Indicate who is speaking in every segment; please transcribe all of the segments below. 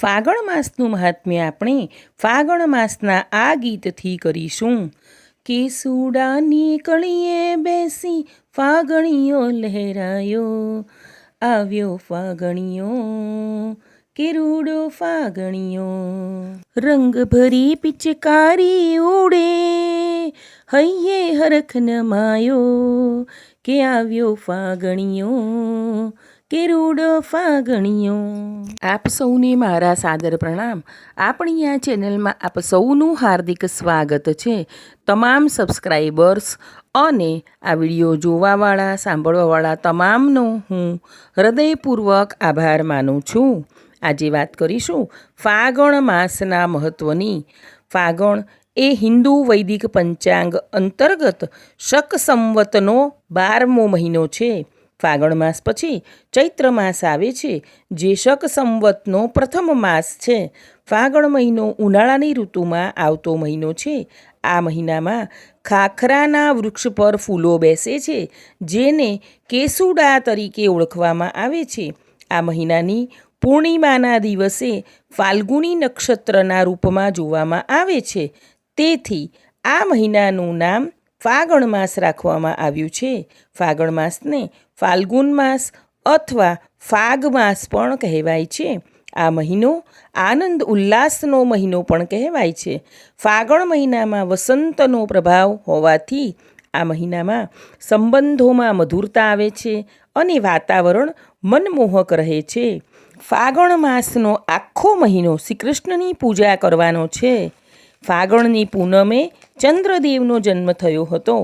Speaker 1: ફાગણ માસનું મહાત્મ્ય આપણે ફાગણ માસના આ ગીતથી કરીશું. કેસુડાની કળીએ બેસી ફાગણીયો લહેરાયો, આવ્યો ફાગણીયો કેરુડો ફાગણીયો. રંગ ભરી પિચકારી ઉડે, હૈયે હરખ નમાયો, કે આવ્યો ફાગણીયો કેરુડો ફાગણીયો. આપ સૌને મારા સાદર પ્રણામ. આપણી આ ચેનલમાં આપ સૌનું હાર્દિક સ્વાગત છે. તમામ સબસ્ક્રાઈબર્સ અને આ વિડીયો જોવાવાળા સાંભળવાવાળા તમામનો હું હૃદયપૂર્વક આભાર માનું છું. આજે વાત કરીશું ફાગણ માસના મહત્ત્વની. ફાગણ એ હિન્દુ વૈદિક પંચાંગ અંતર્ગત શક સંવતનો 12મો મહિનો છે. ફાગણ માસ પછી ચૈત્ર માસ આવે છે, જે શક સંવતનો પ્રથમ માસ છે. ફાગણ મહિનો ઉનાળાની ઋતુમાં આવતો મહિનો છે. આ મહિનામાં ખાખરાના વૃક્ષ પર ફૂલો બેસે છે, જેને કેસુડા તરીકે ઓળખવામાં આવે છે. આ મહિનાની પૂર્ણિમાના દિવસે ફાલ્ગુની નક્ષત્રના રૂપમાં જોવામાં આવે છે. તેથી આ મહિનાનું નામ ફાગણ માસ રાખવામાં આવ્યું છે. ફાગણ માસને ફાલ્ગુન માસ અથવા ફાગ માસ પણ કહેવાય છે. આ મહિનો આનંદ ઉલ્લાસનો મહિનો પણ કહેવાય છે. ફાગણ મહિનામાં વસંતનો પ્રભાવ હોવાથી આ મહિનામાં સંબંધોમાં મધુરતા આવે છે અને વાતાવરણ મનમોહક રહે છે. ફાગણ માસનો આખો મહિનો શ્રી કૃષ્ણની પૂજા કરવાનો છે. ફાગણની પૂનમે ચંદ્રદેવનો જન્મ થયો હતો,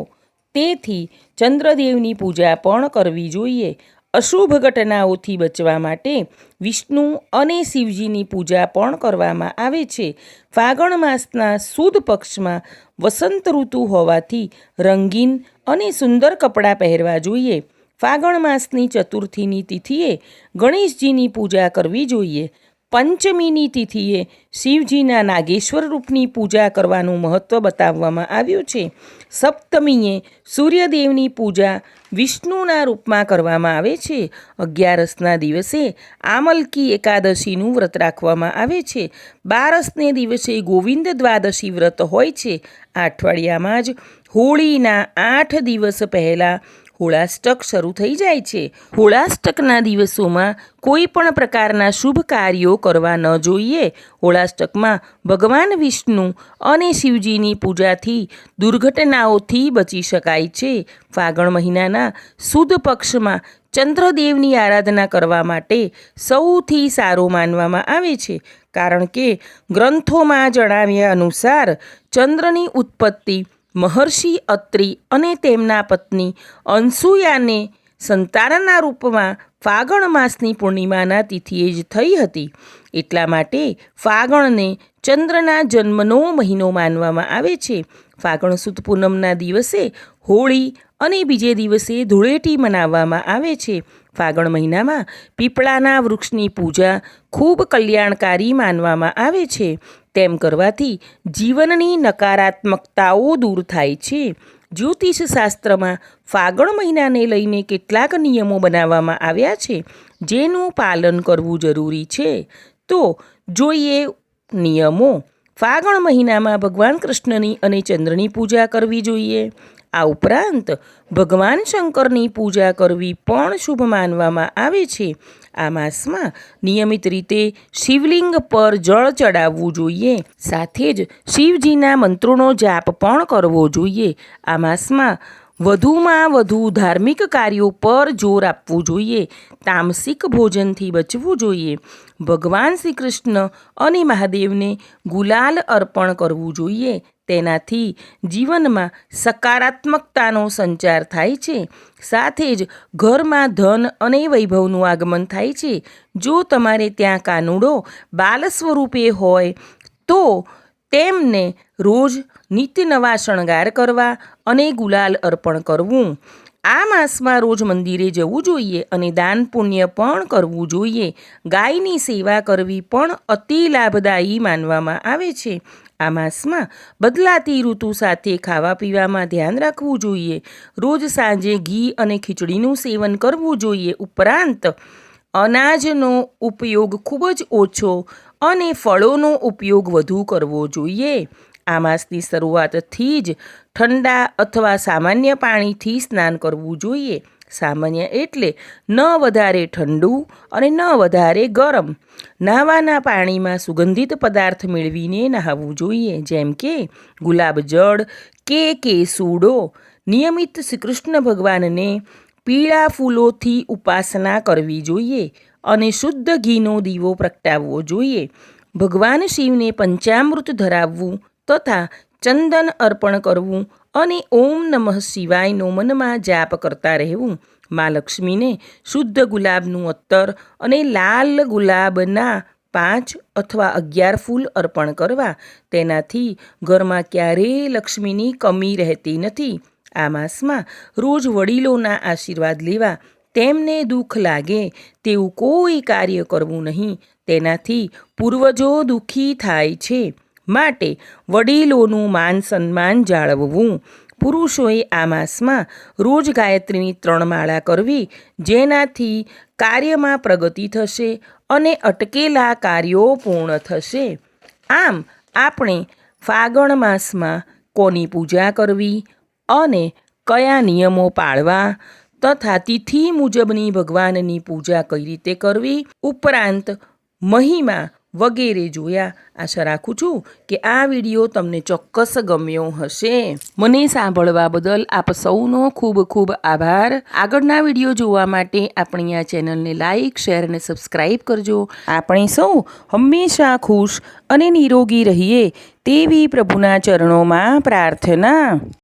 Speaker 1: તેથી ચંદ્રદેવની પૂજા પણ કરવી જોઈએ. અશુભ ઘટનાઓથી બચવા માટે વિષ્ણુ અને શિવજીની પૂજા પણ કરવામાં આવે છે. ફાગણ માસના સુદ પક્ષમાં વસંત ઋતુ હોવાથી રંગીન અને સુંદર કપડાં પહેરવા જોઈએ. ફાગણ માસની ચતુર્થીની તિથિએ ગણેશજીની પૂજા કરવી જોઈએ. પંચમીની તિથિએ શિવજીના નાગેશ્વર રૂપની પૂજા કરવાનું મહત્ત્વ બતાવવામાં આવ્યું છે. સપ્તમીએ સૂર્યદેવની પૂજા વિષ્ણુના રૂપમાં કરવામાં આવે છે. 11રસના દિવસે આમલકી એકાદશીનું વ્રત રાખવામાં આવે છે. 12રસને દિવસે ગોવિંદ દ્વાદશી વ્રત હોય છે. આ અઠવાડિયામાં જ હોળીના 8 દિવસ પહેલાં હોળાષ્ટક શરૂ થઈ જાય છે. હોળાષ્ટકના દિવસોમાં કોઈ પણ પ્રકારના શુભ કાર્યો કરવા ન જોઈએ. હોળાષ્ટકમાં ભગવાન વિષ્ણુ અને શિવજીની પૂજાથી દુર્ઘટનાઓથી બચી શકાય છે. ફાગણ મહિનાના સુદ પક્ષમાં ચંદ્રદેવની આરાધના કરવા માટે સૌથી સારો માનવામાં આવે છે, કારણ કે ગ્રંથોમાં જણાવ્યા અનુસાર ચંદ્રની ઉત્પત્તિ મહર્ષિ અત્રિ અને તેમના પત્ની અનસૂયાને સંતાનના રૂપમાં ફાગણ માસની પૂર્ણિમાના તિથિએ જ થઈ હતી. એટલા માટે ફાગણને ચંદ્રના જન્મનો મહિનો માનવામાં આવે છે. ફાગણ સુદ પૂનમના દિવસે હોળી અને બીજે દિવસે ધૂળેટી મનાવવામાં આવે છે. ફાગણ મહિનામાં પીપળાના વૃક્ષની પૂજા ખૂબ કલ્યાણકારી માનવામાં આવે છે. તેમ કરવાથી જીવનની નકારાત્મકતાઓ દૂર થાય છે. જ્યોતિષ શાસ્ત્રમાં ફાગણ મહિનાને લઈને કેટલાક નિયમો બનાવવામાં આવ્યા છે, જેનું પાલન કરવું જરૂરી છે. તો જોઈએ નિયમો. ફાગણ મહિનામાં ભગવાન કૃષ્ણની અને ચંદ્રની પૂજા કરવી જોઈએ. આ ઉપરાંત ભગવાન શંકરની પૂજા કરવી પણ શુભ માનવામાં આવે છે. આ માસમાં નિયમિત રીતે શિવલિંગ પર જળ ચડાવવું જોઈએ. સાથે જ શિવજીના મંત્રોનો જાપ પણ કરવો જોઈએ. આ માસમાં વધુમાં વધુ ધાર્મિક કાર્યો પર જોર આપવું જોઈએ. તામસિક ભોજનથી બચવું જોઈએ. ભગવાન શ્રી કૃષ્ણ અને મહાદેવને ગુલાલ અર્પણ કરવું જોઈએ. તેનાથી જીવનમાં સકારાત્મકતાનો સંચાર થાય છે. સાથે જ ઘરમાં ધન અને વૈભવનું આગમન થાય છે. જો તમારે ત્યાં કાનુડો બાલ સ્વરૂપે હોય તો તેમને રોજ નિત્ય નવા શણગાર કરવા અને ગુલાલ અર્પણ કરવું. આ માસમાં રોજ મંદિરે જવું જોઈએ અને દાન પુણ્ય પણ કરવું જોઈએ. ગાયની સેવા કરવી પણ અતિ લાભદાયી માનવામાં આવે છે. આ માસમાં બદલાતી ઋતુ સાથે ખાવા પીવામાં ધ્યાન રાખવું જોઈએ. રોજ સાંજે ઘી અને ખીચડીનું સેવન કરવું જોઈએ. ઉપરાંત અનાજનો ઉપયોગ ખૂબ જ ઓછો અને ફળોનો ઉપયોગ વધુ કરવો જોઈએ. આ માસની શરૂઆતથી જ ઠંડા અથવા સામાન્ય પાણીથી સ્નાન કરવું જોઈએ. સામાન્ય એટલે ન વધારે ઠંડુ અને ન વધારે ગરમ. નહાવાના પાણીમાં સુગંધિત પદાર્થ મેળવીને નહાવું જોઈએ, જેમ કે ગુલાબજળ કે કેસૂડો. નિયમિત શ્રી કૃષ્ણ ભગવાનને પીળા ફૂલોથી ઉપાસના કરવી જોઈએ અને શુદ્ધ ઘીનો દીવો પ્રગટાવવો જોઈએ. ભગવાન શિવને પંચામૃત ધરાવવું તથા ચંદન અર્પણ કરવું અને ઓમ નમઃ શિવાયનો મનમાં જાપ કરતા રહેવું. મા લક્ષ્મીને શુદ્ધ ગુલાબનું અત્તર અને લાલ ગુલાબના 5 અથવા 11 ફૂલ અર્પણ કરવા. તેનાથી ઘરમાં ક્યારેય લક્ષ્મીની કમી રહેતી નથી. આ માસમાં રોજ વડીલોના આશીર્વાદ લેવા. તેમને દુઃખ લાગે તેવું કોઈ કાર્ય કરવું નહીં. તેનાથી પૂર્વજો દુઃખી થાય છે. માટે વડીલોનું માન સન્માન જાળવવું. પુરુષોએ આ માસમાં રોજ ગાયત્રીની 3 માળા કરવી, જેનાથી કાર્યમાં પ્રગતિ થશે અને અટકેલા કાર્યો પૂર્ણ થશે. આમ આપણે ફાગણ માસમાં કોની પૂજા કરવી અને કયા નિયમો પાળવા તથા તિથિ મુજબની ભગવાનની પૂજા કઈ રીતે કરવી ઉપરાંત મહિમા વગેરે જોયા. આશા રાખું છું કે આ વિડીયો તમને ચોક્કસ ગમ્યો હશે. મને સાંભળવા બદલ આપ સૌનો ખૂબ ખૂબ આભાર. આગળના વિડીયો જોવા માટે આપણી આ ચેનલને લાઈક, શેર અને સબસ્ક્રાઈબ કરજો. આપણે સૌ હંમેશા ખુશ અને નિરોગી રહીએ તેવી પ્રભુના ચરણોમાં પ્રાર્થના.